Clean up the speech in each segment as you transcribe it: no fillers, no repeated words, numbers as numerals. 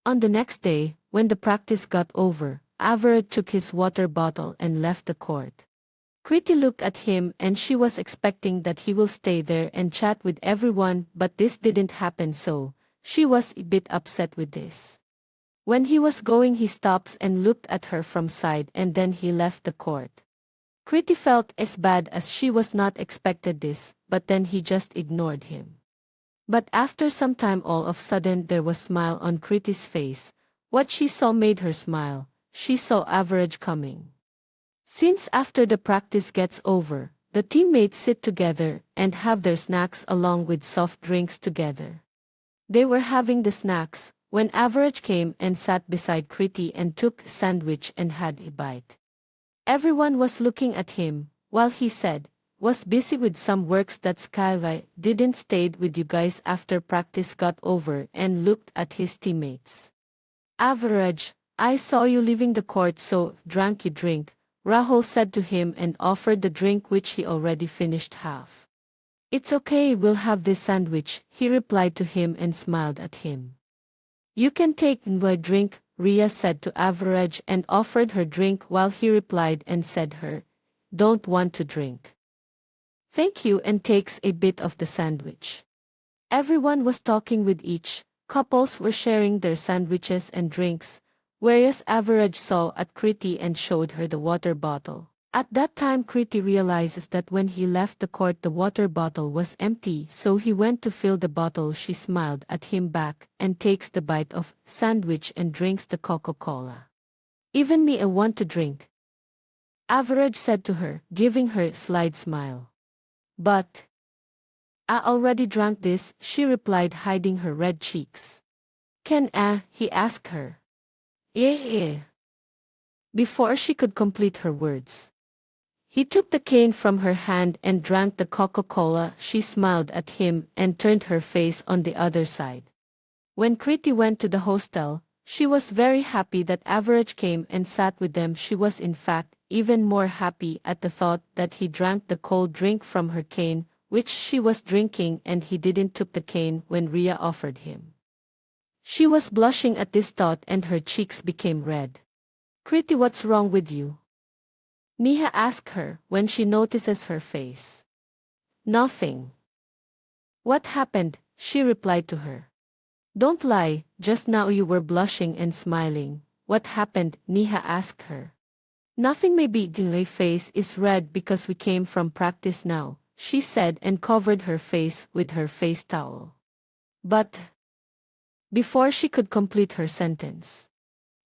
On the next day, when the practice got over, Average took his water bottle and left the court. Kriti looked at him and she was expecting that he will stay there and chat with everyone, but this didn't happen, so she was a bit upset with this. When he was going, he stops and looked at her from side and then he left the court. Kriti felt as bad as she was not expected this, but then he just ignored him. But after some time all of sudden there was smile on Kriti's face. What she saw made her smile. She saw Average coming. Since after the practice gets over, the teammates sit together and have their snacks along with soft drinks together. They were having the snacks when Average came and sat beside Kriti and took a sandwich and had a bite. Everyone was looking at him, while he said, was busy with some works that Skyway didn't stayed with you guys after practice got over and looked at his teammates. Average, I saw you leaving the court so drank you drink, Rahul said to him and offered the drink which he already finished half. It's okay, we'll have this sandwich, he replied to him and smiled at him. You can take my drink, Ria said to Average and offered her drink while he replied and said her, don't want to drink. Thank you, and takes a bit of the sandwich. Everyone was talking with each, couples were sharing their sandwiches and drinks, whereas Average saw at Kriti and showed her the water bottle. At that time Kriti realizes that when he left the court the water bottle was empty, so he went to fill the bottle. She smiled at him back and takes the bite of sandwich and drinks the Coca-Cola. Even me, I want to drink, Average said to her, giving her a slight smile. But I already drank this, she replied, hiding her red cheeks. Can he asked her. Yeah. Before she could complete her words, he took the cane from her hand and drank the Coca-Cola. She smiled at him and turned her face on the other side. When Kriti went to the hostel, she was very happy that Average came and sat with them. She was in fact even more happy at the thought that he drank the cold drink from her cane, which she was drinking, and he didn't took the cane when Ria offered him. She was blushing at this thought and her cheeks became red. Kriti, what's wrong with you? Neha asked her when she notices her face. Nothing. What happened? She replied to her. Don't lie, just now you were blushing and smiling. What happened? Neha asked her. Nothing, maybe my face is red because we came from practice now, she said and covered her face with her face towel. But before she could complete her sentence,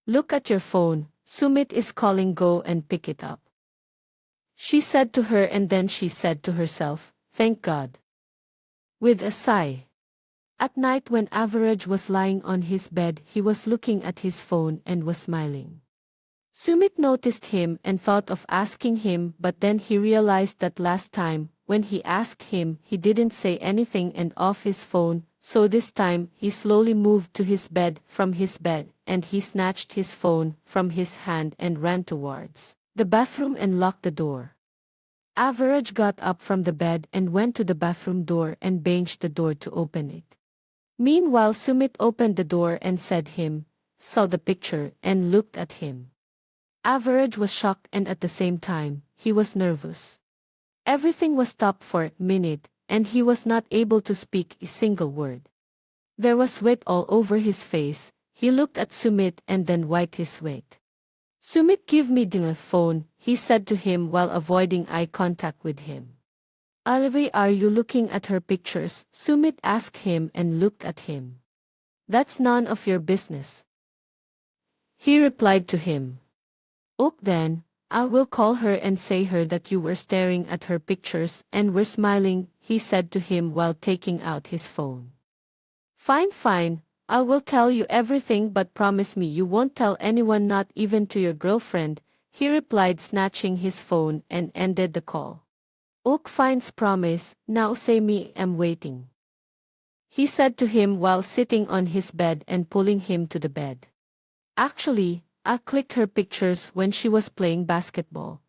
look at your phone, Sumit is calling, go and pick it up, she said to her, and then she said to herself, thank God. With a sigh. At night when Average was lying on his bed, he was looking at his phone and was smiling. Sumit noticed him and thought of asking him, but then he realized that last time, when he asked him, he didn't say anything and off his phone, so this time he slowly moved to his bed from his bed, and he snatched his phone from his hand and ran towards the bathroom and locked the door. Average got up from the bed and went to the bathroom door and banged the door to open it. Meanwhile Sumit opened the door and saw the picture and looked at him. Average was shocked and at the same time, he was nervous. Everything was stopped for a minute, and he was not able to speak a single word. There was sweat all over his face. He looked at Sumit and then wiped his sweat. Sumit, give me the phone, he said to him while avoiding eye contact with him. Alvi, are you looking at her pictures? Sumit asked him and looked at him. That's none of your business, he replied to him. Okay then, I will call her and say her that you were staring at her pictures and were smiling, he said to him while taking out his phone. Fine, I will tell you everything, but promise me you won't tell anyone, not even to your girlfriend, he replied, snatching his phone and ended the call. Okay, fine's promise, now say me, I'm waiting, he said to him while sitting on his bed and pulling him to the bed. Actually, I clicked her pictures when she was playing basketball.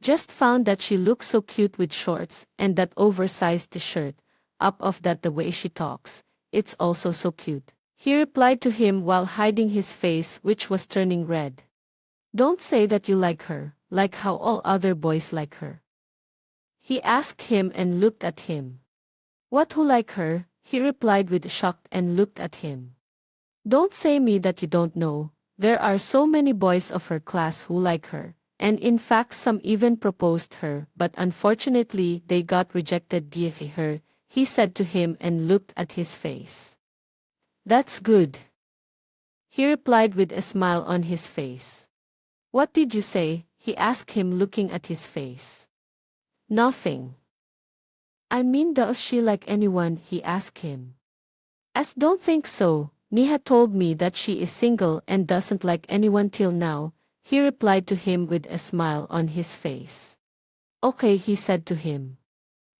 Just found that she looks so cute with shorts and that oversized t-shirt. Up of that, the way she talks, it's also so cute, He replied to him while hiding his face, which was turning red. Don't say that you like her, like how all other boys like her. He asked him and looked at him. What, who like her? He replied with shock and looked at him. Don't say me that you don't know. There are so many boys of her class who like her, and in fact some even proposed her, but unfortunately they got rejected by her, he said to him and looked at his face. That's good. He replied with a smile on his face. What did you say? He asked him looking at his face. Nothing. I mean, does she like anyone? He asked him. As don't think so. Neha told me that she is single and doesn't like anyone till now, he replied to him with a smile on his face. Okay, he said to him.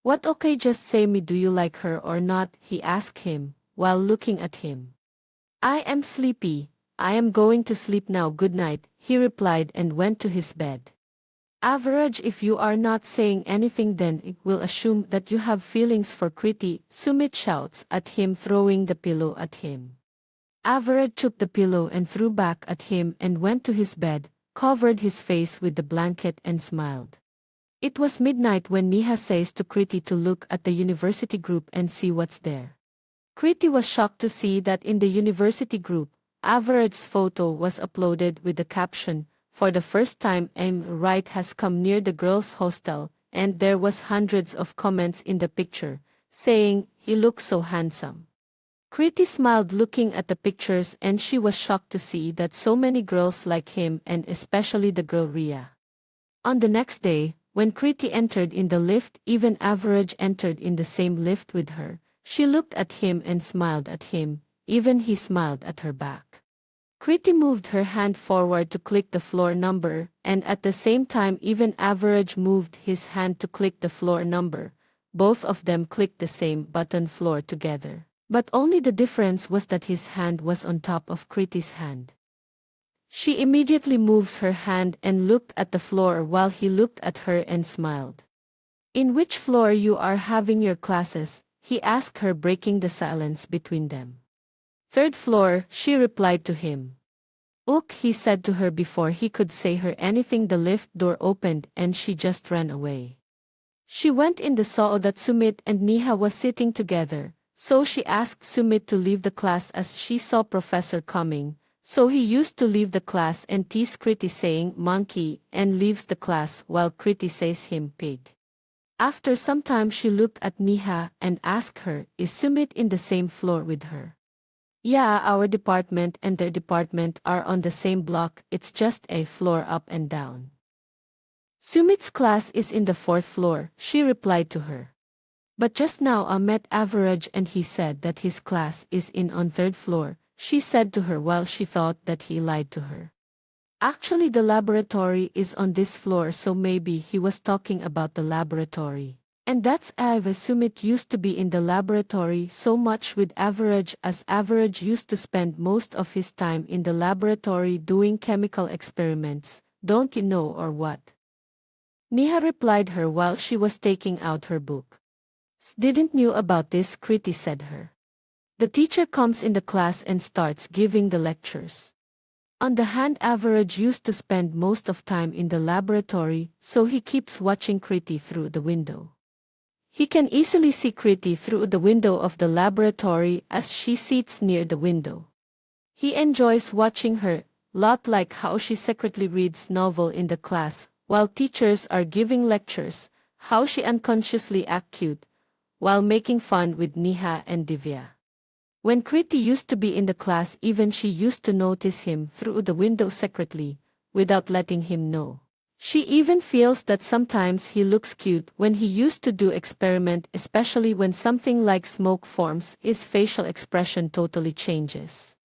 What okay, just say me, do you like her or not? He asked him, while looking at him. I am sleepy. I am going to sleep now, good night, he replied and went to his bed. Average, if you are not saying anything then it will assume that you have feelings for Kriti, Sumit shouts at him, throwing the pillow at him. Average took the pillow and threw back at him and went to his bed, covered his face with the blanket and smiled. It was midnight when Neha says to Kriti to look at the university group and see what's there. Kriti was shocked to see that in the university group, Average's photo was uploaded with the caption, "For the first time M. Wright has come near the girls' hostel," and there was hundreds of comments in the picture, saying, "He looks so handsome." Kriti smiled looking at the pictures and she was shocked to see that so many girls like him and especially the girl Ria. On the next day, when Kriti entered in the lift, even Average entered in the same lift with her. She looked at him and smiled at him, even he smiled at her back. Kriti moved her hand forward to click the floor number, and at the same time even Average moved his hand to click the floor number. Both of them clicked the same button, floor, together. But only the difference was that his hand was on top of Kriti's hand. She immediately moves her hand and looked at the floor while he looked at her and smiled. In which floor you are having your classes? He asked her, breaking the silence between them. Third floor, she replied to him. Ook, he said to her before he could say her anything. The lift door opened and she just ran away. She went in and saw that Sumit and Neha was sitting together, so she asked Sumit to leave the class as she saw professor coming, so he used to leave the class and tease Kriti saying monkey and leaves the class while Kriti says him pig. After some time she looked at Neha and asked her, is Sumit in the same floor with her? Yeah, our department and their department are on the same block, it's just a floor up and down. Sumit's class is in the 4th floor, she replied to her. But just now I met Average and he said that his class is in on 3rd floor, she said to her while she thought that he lied to her. Actually the laboratory is on this floor, so maybe he was talking about the laboratory. And that's why Sumit used to be in the laboratory so much with Average, as Average used to spend most of his time in the laboratory doing chemical experiments, don't you know or what? Neha replied her while she was taking out her book. Didn't knew about this, Kriti said her. The teacher comes in the class and starts giving the lectures. On the hand, Average used to spend most of time in the laboratory, so he keeps watching Kriti through the window. He can easily see Kriti through the window of the laboratory as she sits near the window. He enjoys watching her, lot like how she secretly reads novel in the class, while teachers are giving lectures, how she unconsciously act cute, while making fun with Neha and Divya. When Kriti used to be in the class, even she used to notice him through the window secretly, without letting him know. She even feels that sometimes he looks cute when he used to do experiment, especially when something like smoke forms, his facial expression totally changes.